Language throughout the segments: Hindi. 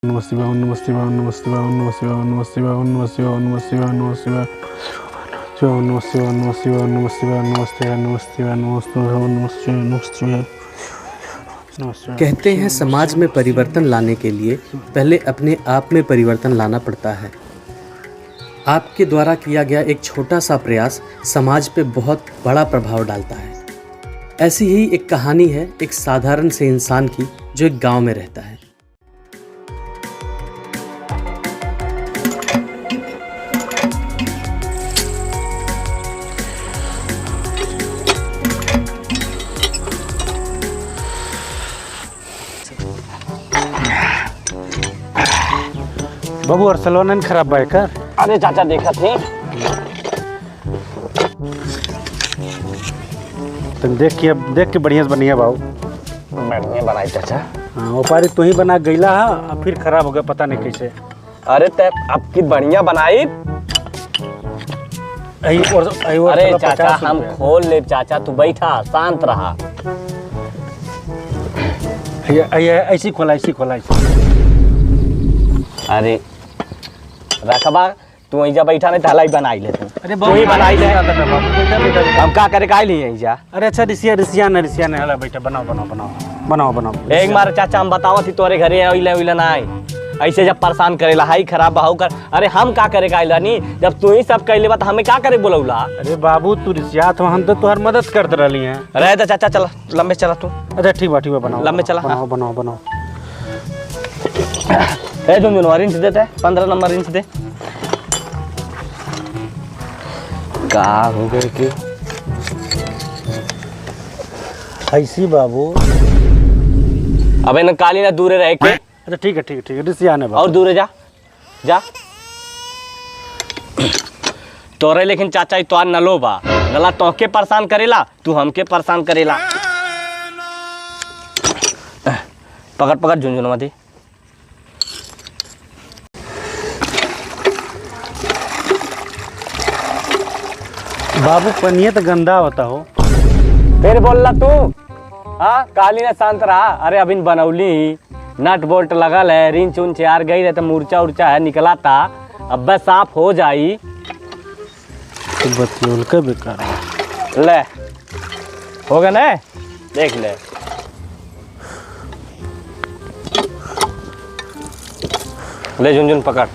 नमः शिवाय, ओम नमः शिवाय, ओम नमः शिवाय, ओम नमः शिवाय, ओम नमः शिवाय, ओम नमः शिवाय, ओम नमः शिवाय, ओम नमः शिवाय, ओम नमः शिवाय, ओम नमः शिवाय, ओम नमः शिवाय, ओम नमः शिवाय, ओम नमः शिवाय, ओम नमः शिवाय, ओम नमः शिवाय, ओम नमः शिवाय। कहते हैं समाज में परिवर्तन लाने के लिए पहले अपने आप में परिवर्तन लाना पड़ता है। आपके द्वारा किया गया एक छोटा सा प्रयास समाज पे बहुत बड़ा प्रभाव डालता है। ऐसी ही एक कहानी है एक साधारण से इंसान की जो एक गांव में रहता है। बाबू अरसलवा नहीं खराब बाइक कर। अरे चाचा देखा थे तुम देख के बढ़िया से बनिया बाबू। बढ़िया बनाई चाचा। हाँ वो पारी तू ही बना गईला है और फिर खराब हो गया पता नहीं कैसे। अरे तब अब की बढ़िया बनाई। अरे चाचा हम खोल ले चाचा, तू बैठा शांत रहा। ऐसी खोला अरे रखबा तू ऐजा बैठा नहीं थलाई बनाई ले तू। अरे तू ही बनाई ले। हम का करे काई लिए ऐजा। अरे अच्छा रिसिया ने हला बैठा बनाओ। एक बार चाचा हम बतावा थी तोरे घरे ओइले ना आई ऐसे जब परेशान करेला हाई खराब बहाव कर। अरे हम का करे काई लानी जब तू ही सब कहले बात हमें का करे बोलौला। अरे बाबू तू रिसिया तो हम तो तुहार मदद करते रहली हैं। रहे तो चाचा चल लंबे चला तू। अच्छा ठीक बा बनाओ लंबे चला। बनाओ ए झुनझुनवार इंच देते 15 नंबर इंच दे। का हो गए कि ऐसी बाबू। अबे न काली ना दूरे रह के। अच्छा ठीक है रिसिया ने और दूरे जा तोरे लेकिन चाचा तो न लो बा गला तोहके परेशान करेला तू हमके परेशान करेला। पकड़ झुनझुनवा दे। बाबू पनिया तो गंदा होता हो। फिर बोल ला तू। हाँ काली ने शांत रहा। अरे अभी बनौली नट बोल्ट लगल है रिंच उंच यार गई रहे तो मूर्चा उर्चा है निकला था अब बस साफ हो जाई। तो बतियोल का बेकार ले हो गया ना देख ले। ले झुनझुन पकड़।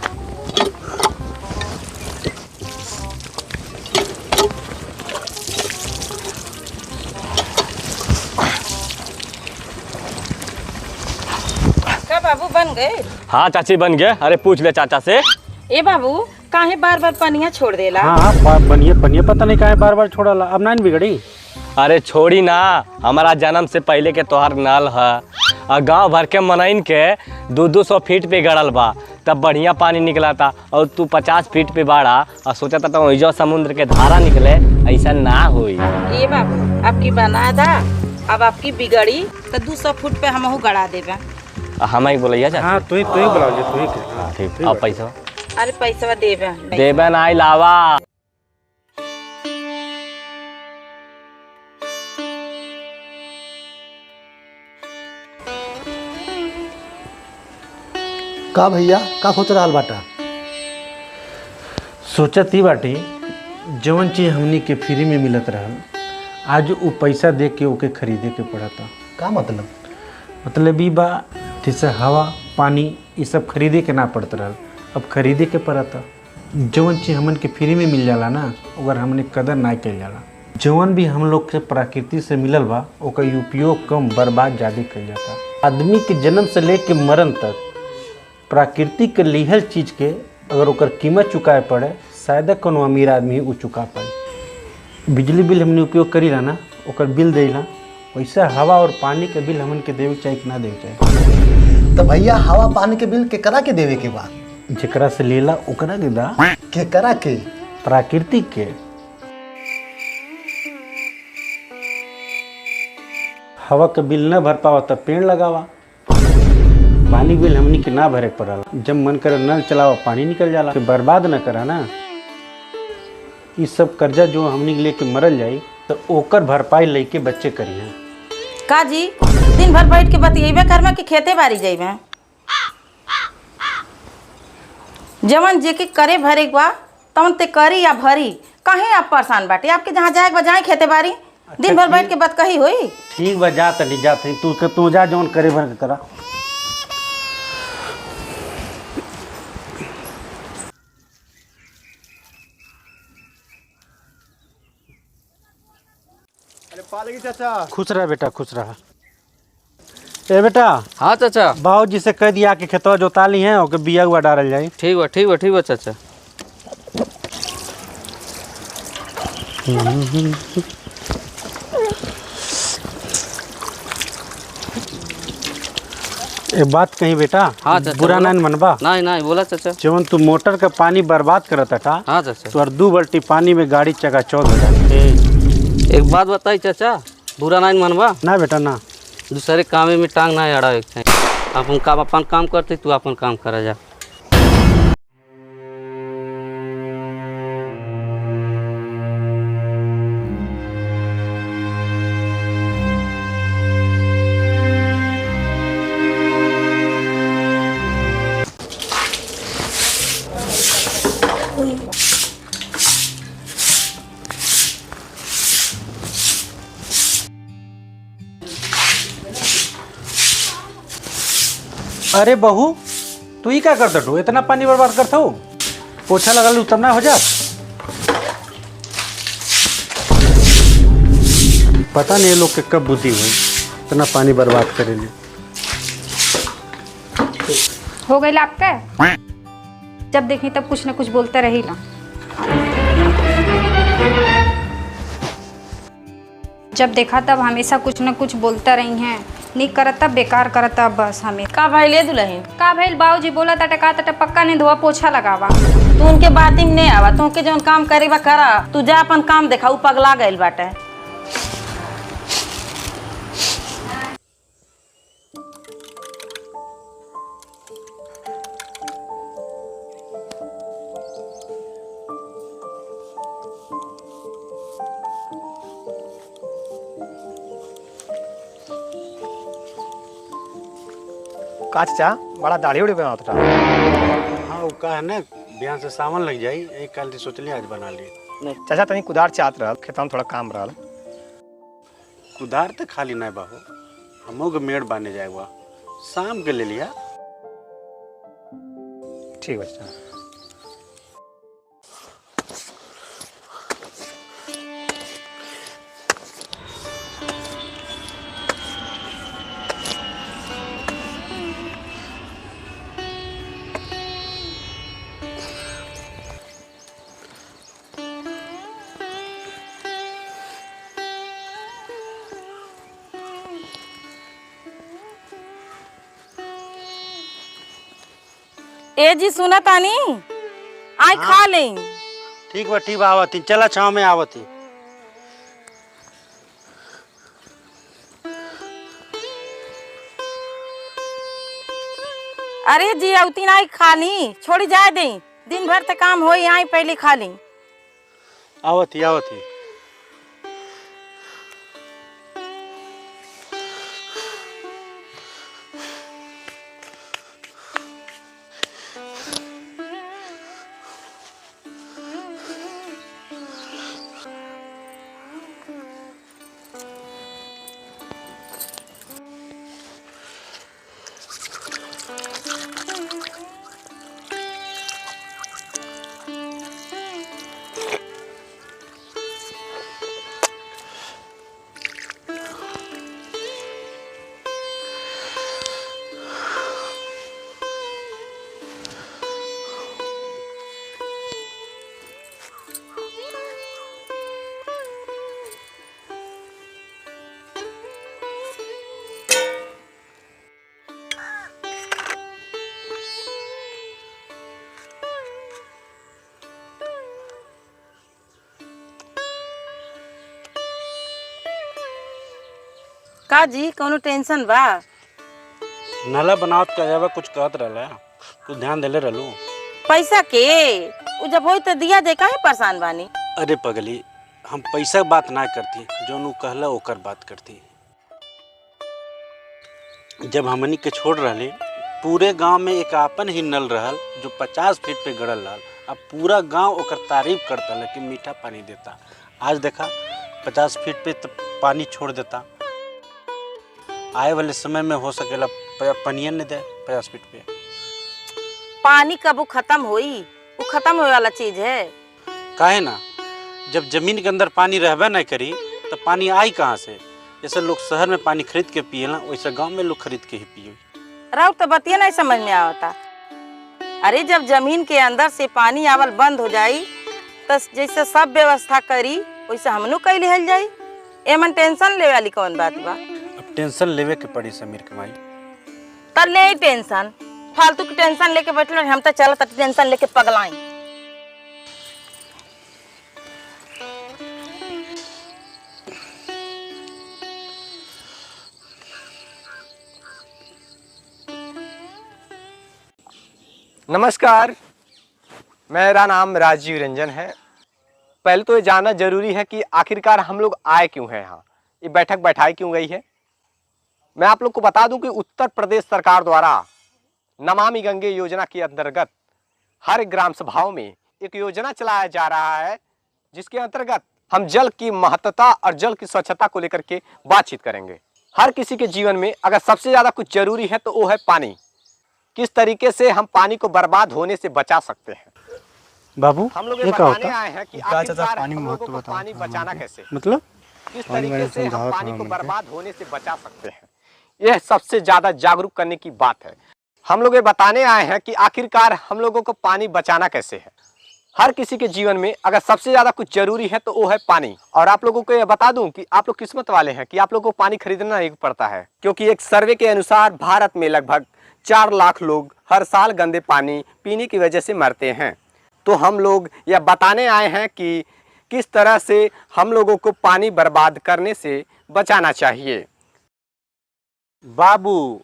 बाबू बन गए? हाँ चाची बन गए। अरे पूछ ले चाचा से। ए बाबू काहे बार बार पनिया छोड़ देला? हाँ बनिए पता नहीं काहे बार छोड़ा ला। अब नहीं बिगड़ी। अरे छोड़ी ना हमारा जन्म से पहले के तोहर नल है और गांव भर के मनइन के 200 फीट पे गड़ल बा तब बढ़िया पानी निकला था और तू 50 फीट पे बाड़ा और सोचा था तो जो समुद्र के धारा निकले ऐसा ना होई। ए बाबू आपकी बना दा अब आपकी बिगड़ी तो 200 फुट पे हमहू गड़ा देबे। हम ही बोलिए चाचा। हाँ तू ही बुलाओ तू ही। ठीक अब पैसा। अरे पैसा देबे ना लावा। का भैया का सोच रहा बाटा? सोचत ही बाटी जवन चीज हमनी के फ्री में मिलत रहल आज वो पैसा दे के ओके खरीदे के पड़ता। का मतलब ई बा जैसे हवा पानी ये सब खरीदे के ना पड़त रहल अब खरीदे के पड़ता। जवन चीज हमन के फ्री में मिल जाला ना अगर हमने कदर ना कल जाला। जवन भी हम लोग के प्रकृति से मिलल बा ओकर उपयोग कम बर्बाद ज़्यादा कल जाता। आदमी के जन्म से लेके मरण तक प्रकृति के लिहल चीज के अगर ओकर कीमत चुकाए पड़े शायद कोनो अमीर आदमी वो चुका पाए। बिजली बिल हमने उपयोग करी ला ना ओकर बिल देला वैसे हवा और पानी के बिल हमन के देवे चाहिए कि ना देवे चाहिए? तो भैया हवा पानी के बिल केकरा के देवे के बा? जेकरा से लेला ओकरा के दा। केकरा के? प्राकृतिक के। हवा के बिल न भर पावा तब पेड़ लगावा। पानी बिल हमनी के ना भरे पड़ला जब मन करे नल चलावा पानी निकल जाला। तो बर्बाद न करा ना। ये सब कर्जा जो हमनी लेके मरल जाई तो ओकर भरपाई लेके बच्चे करिए। का जी दिन भर बैठ के बतियेबे करबे कि खेते बाड़ी जइबे? जवन जे के करे भरे बा तवन ते करी या भरी। कहीं आप परेशान बाटे, आपके जहाँ जाए के बजाए खेते बारी दिन भर बैठ के बात कही हुई। ठीक बा, जा तनी जा तनी, तू जा जौन करे भर के करा। अरे पालगी चाचा। खुश रह बेटा, खुश रह। ए बेटा, हाँ चाचा। बाबूजी से कह दिया कि खेतवा जोता ली है और बिया हुआ डालल जाए। ठीक बा ठीक बा ठीक बा चाचा। एक बात कही बेटा, हाँ चाचा, बुरा बोला। नहीं मनबा। नहीं नहीं बोला चाचा। जवन तू मोटर का पानी बर्बाद करत था, हाँ चाचा। तो 2 बाल्टी पानी में गाड़ी चकाचौंध हो जाती। एक बात बताई चाचा, बुरा नहीं मनबा ना बेटा ना। दूसरे कामे में टांग ना अड़ा एक अपन काम अपन काम करते, तू अपन काम करा जा। अरे बहू, तू ही क्या करता तू? इतना पानी बर्बाद करता हो? पोछा लगा लू तब ना हो जा। पता नहीं ये लोग के कब बुद्धि हुई इतना पानी बर्बाद करेंगे। हो गई आपका? जब देखी तब कुछ न कुछ बोलते रही ना। जब देखा तब हमेशा कुछ न कुछ बोलते रही हैं। नहीं करता बेकार करता बस हमें। का भाई ले दुल्हन का भइल? बाबूजी बोला था टका तट पक्का नहीं धोआ पोछा लगावा। तू उनके बात में नहीं आवा, तू के जौन काम करे बा करा, तू जा अपन काम देखा। ऊ पगला गइल बाटे। का चाचा बड़ा दाढ़ी उड़ी बनावत था। हाँ वो का है ना, बिहान से सावन लग जाई, एक काल से सोचली आज बना ली। नहीं चाचा तनी कुदार चाहत रहल, खेतवा में थोड़ा काम रहल। कुदार तो खाली नहीं बाबू, हमो के मेड़ बाने जाएगा, शाम के ले लिया। ठीक है चाचा। ए जी सुना तानी, आई खा ले। ठीक बा आवती, चला छाव में आवती। अरे जी औती ना खा ली, छोड़ी जाए दे। दिन भर तक काम होई, आई पहले खा ली। आवती आवती। का जी कोनो टेंशन बा? नाला बनावत का जावा कुछ कहत रहला, कुछ ध्यान देले रहलू। पैसा के उ जब होई तो दिया दे, काहे परेशान बानी? अरे पगली, हम पैसा की बात ना करती, जोनू कहला ओकर बात करती। जब हमनी के छोड़ रहले पूरे गांव में एक आपन ही नल रहल जो 50 फीट पे गड़ल रहल। अब पूरा गांव ओकर तारीफ करता है कि मीठा पानी देता। आज देखा 50 फीट पे तो पानी छोड़ देता। आए वाले समय में हो सकेला पनियन नहीं दे 50 फीट पे। पानी कब खत्म होई? वो खत्म होने वाला चीज है। काहे ना, जब जमीन के अंदर पानी रहबे नहीं करी तो पानी आई कहाँ से? जैसे लोग शहर में पानी खरीद के पिए ना, वैसे गांव में लोग खरीद के ही पिए। राव तो बतिया नहीं समझ में आवता। अरे जब जमीन के अंदर से पानी आवल बंद हो जाई तो जैसे सब व्यवस्था करी वैसे हमनों कई लिहल जाई। एमन टेंशन ले वाली कौन बात बा? अब टेंशन लेवे के पड़ी समीर के माई। तर ले टेंशन, फालतू की टेंशन लेके बैठल हम तो चलत टेंशन लेके पगलाई। नमस्कार, मेरा नाम राजीव रंजन है। पहले तो ये जानना जरूरी है कि आखिरकार हम लोग आए क्यों हैं यहाँ, ये बैठक बैठाई क्यों गई है। मैं आप लोग को बता दूं कि उत्तर प्रदेश सरकार द्वारा नमामि गंगे योजना के अंतर्गत हर ग्राम सभाओं में एक योजना चलाया जा रहा है, जिसके अंतर्गत हम जल की महत्ता और जल की स्वच्छता को लेकर के बातचीत करेंगे। हर किसी के जीवन में अगर सबसे ज्यादा कुछ जरूरी है तो वो है पानी। किस तरीके से हम पानी को बर्बाद होने से बचा सकते हैं। बाबू हम लोग ये ये क्या बताने होता? आए हैं कि आखिरकार हम लोगों को पानी बचाना कैसे, मतलब किस तरीके से हम पानी को बर्बाद होने से बचा सकते हैं, यह सबसे ज्यादा जागरूक करने की बात है। हम लोग ये बताने आए हैं कि आखिरकार हम लोगों को पानी बचाना कैसे है। हर किसी के जीवन में अगर सबसे ज्यादा कुछ जरूरी है तो वो है पानी। और आप लोगों को ये बता दूं कि आप लोग किस्मत वाले हैं कि आप लोगों को पानी खरीदना नहीं पड़ता है, क्योंकि एक सर्वे के अनुसार भारत में लगभग 4 लाख लोग हर साल गंदे पानी पीने की वजह से मरते हैं। तो हम लोग यह बताने आए हैं कि किस तरह से हम लोगों को पानी बर्बाद करने से बचाना चाहिए। बाबू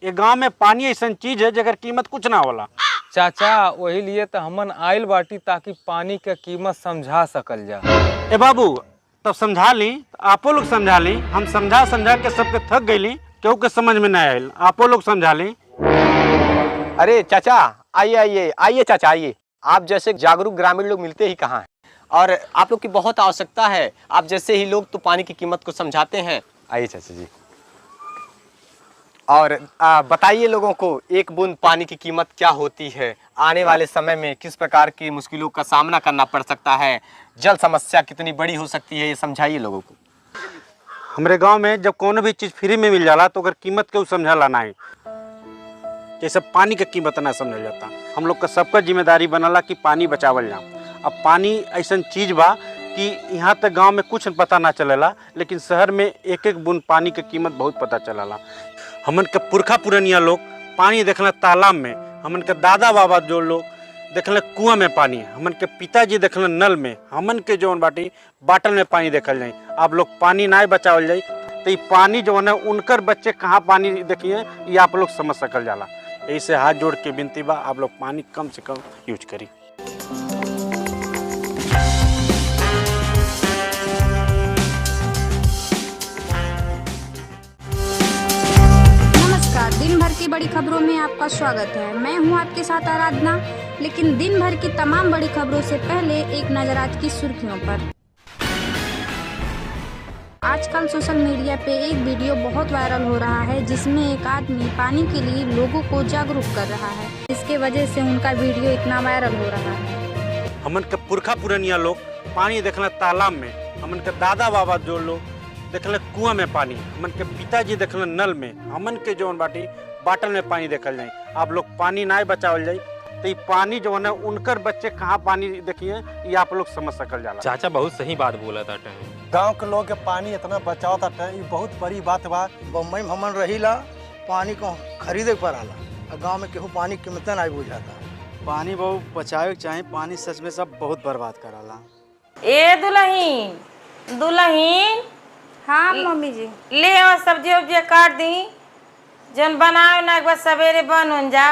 ये गांव में पानी ऐसा चीज है जगर कीमत कुछ ना होला। चाचा वही लिए तो हमन आइल बाटी ताकि पानी के कीमत समझा सकल जा। ए बाबू तब समझा ली, आपो लोग समझा ली। हम समझा समझा के सबके थक गईली, क्यों के समझ में नहीं आयल। आपो लोग समझा ली। अरे चाचा आइए आइए आइए चाचा आइए। आप जैसे जागरूक ग्रामीण लोग मिलते ही कहाँ हैं, और आप लोग की बहुत आवश्यकता है। आप जैसे ही लोग तो पानी की कीमत को समझाते हैं। आइए चाचा जी, और बताइए लोगों को एक बूंद पानी की कीमत क्या होती है, आने वाले समय में किस प्रकार की मुश्किलों का सामना करना पड़ सकता है, जल समस्या कितनी बड़ी हो सकती है, ये समझाइए लोगों को। हमारे गांव में जब कोनो भी चीज फ्री में मिल जाला तो अगर कीमत के समझा लाना है। जैसे पानी का कीमत ना समझा जाता। हम लोग का सबका जिम्मेदारी बनला कि पानी बचावल जा। अब पानी ऐसा चीज बा कि यहाँ तक गांव में कुछ पता ना चलेला, लेकिन शहर में एक एक बूंद पानी की कीमत बहुत पता चलेला। हमन के पुरखा पुरनिया लोग पानी देखल तालाब में, हमन के दादा बाबा जो लोग देखल कुआं में पानी, हमन के पिताजी देखल नल में, हमन के जौन बाटी बाटल में पानी देखल जाए। आप लोग पानी ना बचावल जाए तो ये पानी जो है उनकर बच्चे कहाँ पानी देखिए ये आप लोग समझ सकल जाला। यही से हाथ जोड़ के विनती बा, आप लोग पानी कम से कम यूज करी। नमस्कार, दिन भर की बड़ी खबरों में आपका स्वागत है। मैं हूं आपके साथ आराधना। लेकिन दिन भर की तमाम बड़ी खबरों से पहले एक नजर आज की सुर्खियों पर। आजकल सोशल मीडिया पे एक वीडियो बहुत वायरल हो रहा है, जिसमें एक आदमी पानी के लिए लोगों को जागरूक कर रहा है। इसके वजह से उनका वीडियो इतना वायरल हो रहा है। हमन के पुरखा पुरनिया लोग पानी देखल तालाब में, हमन के दादा बाबा जो लोग देखल कुआं में पानी, हमन के पिताजी देखल नल में, हमन के जौन बाटी बाटल में पानी देखल जाए। आप लोग पानी ना बचावल जाए तो ये पानी जो है उनकर बच्चे कहाँ पानी देखिए ये आप लोग समझ सकल जाला। चाचा बहुत सही बात बोला था। गांव के लोग के पानी इतना बचाव था, ये बहुत बड़ी बात बा। बम्बई में हमन रहीला, पानी को खरीदे पड़ाला, और गांव में केहू पानी की कीमत नहीं बुझाता। पानी बहुत बचावे के चाहे, पानी सच में सब बहुत बर्बाद कराला। ए दुल्हीन दुल्हीन, हाँ मम्मी जी। ले आओ सब्जी उब्जी काट दी, जन बनाओ ना एक बार सवेरे बन जा।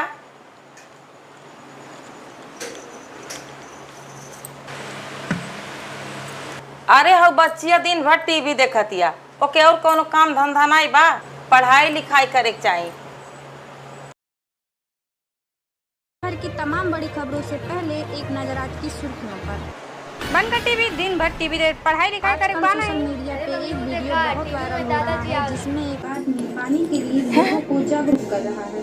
अरे हो बच्चिया दिन भर टीवी देखतिया, ओके और कोनो काम धंधा नहीं बा? पढ़ाई लिखाई करे के चाहिए। शहर की तमाम बड़ी खबरों से पहले एक नजर आज की सुर्खियों पर। बंद कर टीवी, दिन भर टीवी दे पढ़ाई लिखाई करे आजकल सोशल मीडिया पे एक वीडियो बहुत वायरल हो रहा है जिसमें एक आदमी पानी के लिए लोगों को जागरूक कर रहा है।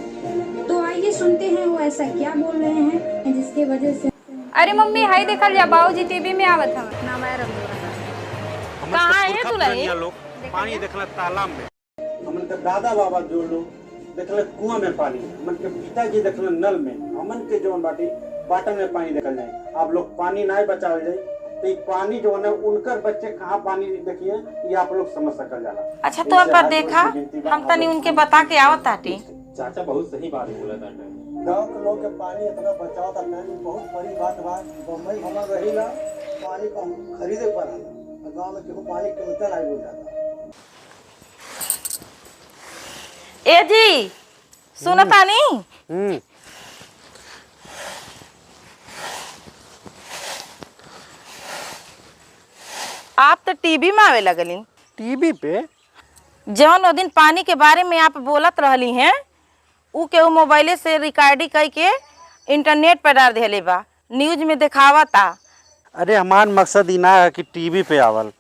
तो आइए सुनते हैं वो ऐसा क्या बोल रहे हैं जिसके वजह से अरे मम्मी हाई देखल जा, बाबूजी टीवी में आवत हवे। इतना वायरल हो रहा है। कहाँ है दुल्हन? पानी देखला तालाब में, हमन के दादा बाबा जो लोग देखले कुआं में पानी, हमन के पिताजी देखले नल में, हमन के जौन बाटी बाटन में पानी देखल जाए। आप लोग पानी नहीं बचावल जाए तो ये पानी जो है उनकर बच्चे कहाँ पानी देखिए ये आप लोग समझ सकल जाला। अच्छा तो पर देखा हम तनी उनके बता के आवत ताटी। चाचा बहुत सही बात बोला था। गाँव के लोग के पानी इतना बचाव था बहुत बड़ी बात बा। बम्बई हमन रहीला पानी को खरीदे पड़ाला, गाँव में केहू पानी के कीमत नहीं बुझ जाता। ए जी सुनता नहीं? आप तो टीवी में आवे लगली। टीवी पे जौन वो दिन पानी के बारे में आप बोलत रहली हैं ऊ के मोबाइले से रिकॉर्डिंग करके इंटरनेट पर डाल देले बा, न्यूज में दिखावता। अरे हमार मकसद ही ना है कि टीवी पे आवल,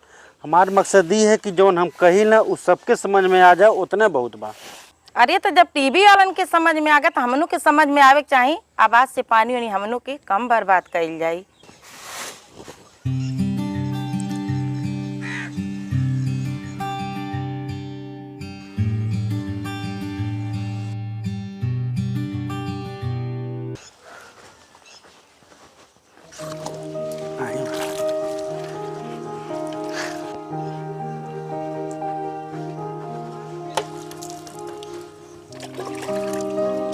हमार मकसद ये है कि जौन हम कही ना उस सबके समझ में आ जाए उतने बहुत बा। अरे तो जब टीवी वालन के समझ में आ गया तो हमनों के समझ में आवे के चाहिए। आवाज से पानी वानी हमनों के कम बर्बाद कइल जाई।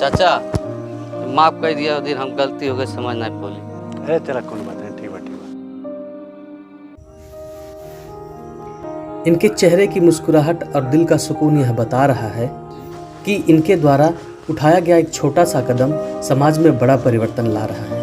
चाचा माफ कर दिया, उस दिन हम गलती हो गई, समझ नहीं बोली। अरे चला कौन बात नहीं, ठीक बा ठीक बा। इनके चेहरे की मुस्कुराहट और दिल का सुकून यह बता रहा है कि इनके द्वारा उठाया गया एक छोटा सा कदम समाज में बड़ा परिवर्तन ला रहा है।